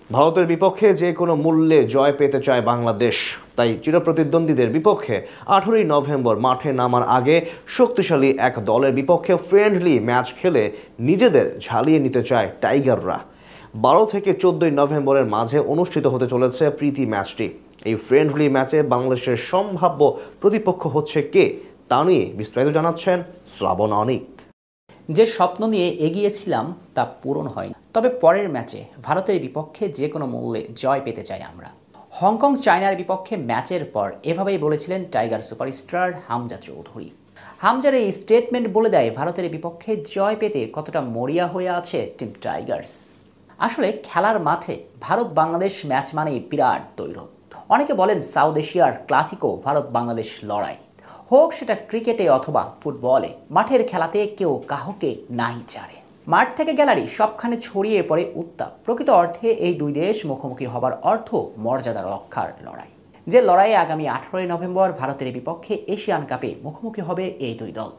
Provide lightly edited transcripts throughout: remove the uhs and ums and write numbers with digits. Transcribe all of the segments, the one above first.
ভারতের বিপক্ষে যে কোনো মূল্যে জয় পেতে চায় বাংলাদেশ। তাই চিরপ্রতিদ্বন্দ্বীদের বিপক্ষে 18ই নভেম্বর মাঠে নামার আগে শক্তিশালী এক দলের বিপক্ষে ফ্রেন্ডলি ম্যাচ খেলে নিজেদের ঝালিয়ে নিতে চায় টাইগাররা। 12 থেকে 14ই নভেম্বরের মাঝে অনুষ্ঠিত হতে চলেছে প্রীতি ম্যাচটি। এই ফ্রেন্ডলি ম্যাচে বাংলাদেশের সম্ভাব্য প্রতিপক্ষ হচ্ছে কে, তা নিয়ে বিস্তারিত জানাচ্ছেন শ্রাবণ অনিক। যে স্বপ্ন নিয়ে এগিয়েছিলাম তা পূরণ হয়নি, তবে পরের ম্যাচে ভারতের বিপক্ষে যে কোনো মূল্যে জয় পেতে চাই আমরা। হংকং চায়নার বিপক্ষে ম্যাচের পর এভাবেই বলেছিলেন টাইগার সুপারস্টার হামজা চৌধুরী। হামজার এই স্টেটমেন্ট বলে দেয় ভারতের বিপক্ষে জয় পেতে কতটা মরিয়া হয়ে আছে টিম টাইগার্স। আসলে খেলার মাঠে ভারত বাংলাদেশ ম্যাচ মানেই বিরাট দ্বৈরথ। অনেকে বলেন সাউথ এশিয়ার ক্লাসিকো ভারত বাংলাদেশ লড়াই, হোক সেটা ক্রিকেটে অথবা ফুটবলে। মাঠের খেলাতে কেউ কাহকে নাই ছাড়ে। মাঠ থেকে গ্যালারি সবখানে ছড়িয়ে পড়ে উত্তাপ। প্রকৃত অর্থে এই দুই দেশ মুখোমুখি হবার অর্থ মর্যাদা রক্ষার লড়াই। যে লড়াইয়ে আগামী 18ই নভেম্বর ভারতের বিপক্ষে এশিয়ান কাপে মুখোমুখি হবে এই দুই দল।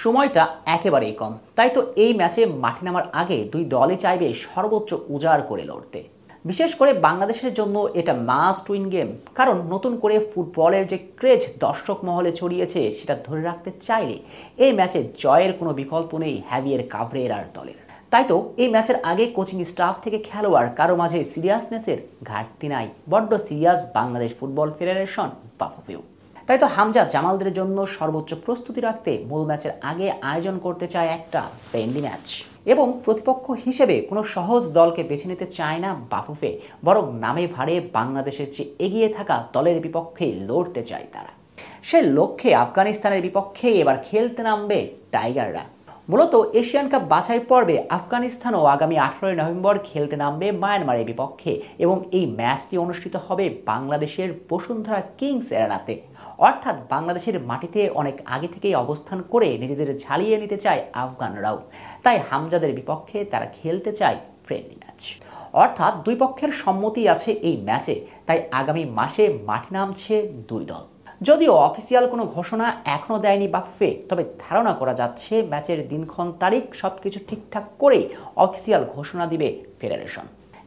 সময়টা একেবারেই কম, তাই তো এই ম্যাচে মাঠে নামার আগে দুই দলই চাইবে সর্বোচ্চ উজাড় করে লড়তে। বিশেষ করে বাংলাদেশের জন্য এটা মাস্ট উইন গেম, কারণ নতুন করে ফুটবলের যে ক্রেজ দর্শক মহলে ছড়িয়েছে সেটা ধরে রাখতে চাইলে এই ম্যাচে জয়ের কোনো বিকল্প নেই হ্যাভিয়ের কাবরেরার দলের। তাই তো এই ম্যাচের আগে কোচিং স্টাফ থেকে খেলোয়াড় কারো মাঝে সিরিয়াসনেসের ঘাটতি নাই। বড্ড সিরিয়াস বাংলাদেশ ফুটবল ফেডারেশন বাফুফেও। তাই তো হামজা জামালদের জন্য সর্বোচ্চ প্রস্তুতি রাখতে মূল ম্যাচের আগে আয়োজন করতে চায় একটা ফ্রেন্ডলি ম্যাচ, এবং প্রতিপক্ষ হিসেবে কোনো সহজ দলকে বেছে নিতে চায় না বাফুফে, বরং নামে ভারে বাংলাদেশের চেয়ে এগিয়ে থাকা দলের বিপক্ষে লড়তে চায় তারা। সে লক্ষ্যে আফগানিস্তানের বিপক্ষে এবার খেলতে নামবে টাইগাররা। মূলত এশিয়ান কাপ বাছাই পর্বে আফগানিস্তানও আগামী 18ই নভেম্বর খেলতে নামবে মায়ানমারের বিপক্ষে, এবং এই ম্যাচটি অনুষ্ঠিত হবে বাংলাদেশের বসুন্ধরা কিংস এরেনাতে। অর্থাৎ বাংলাদেশের মাটিতে অনেক আগে থেকেই অবস্থান করে নিজেদের ঝালিয়ে নিতে চায় আফগানরাও। তাই হামজাদের বিপক্ষে তারা খেলতে চায় ফ্রেন্ডলি ম্যাচ। অর্থাৎ দুই পক্ষের সম্মতি আছে এই ম্যাচে, তাই আগামী মাসে মাঠে নামছে দুই দল। যদিও অফিসিয়াল কোনো ঘোষণা এখনও দেয়নি বাফুফে, তবে ধারণা করা যাচ্ছে ম্যাচের দিনক্ষণ তারিখ সবকিছু ঠিকঠাক করে অফিসিয়াল ঘোষণা দিবে ফেডারেশন।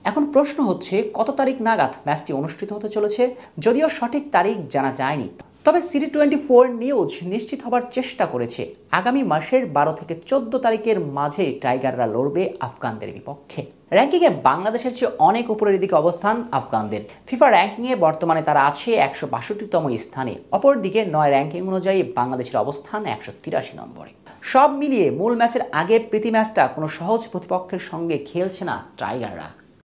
এখন প্রশ্ন হচ্ছে কত তারিখ নাগাদ ম্যাচটি অনুষ্ঠিত হতে চলেছে। যদিও সঠিক তারিখ জানা যায়নি, তবে সিটি24 নিউজ নিশ্চিত হবার চেষ্টা করেছে আগামী মাসের 12 থেকে 14 তারিখের মাঝে টাইগাররা লড়বে আফগানদের বিপক্ষে। র্যাঙ্কিংয়ে বাংলাদেশের চেয়ে অনেক উপরের দিকে অবস্থান আফগানদের। ফিফা র্যাঙ্কিংয়ে বর্তমানে তারা আছে 162তম স্থানে। অপরদিকে 9 র্যাঙ্কিং অনুযায়ী বাংলাদেশের অবস্থান 183 নম্বরে। সব মিলিয়ে মূল ম্যাচের আগে প্রীতি ম্যাচটা কোনো সহজ প্রতিপক্ষের সঙ্গে খেলছে না টাইগাররা।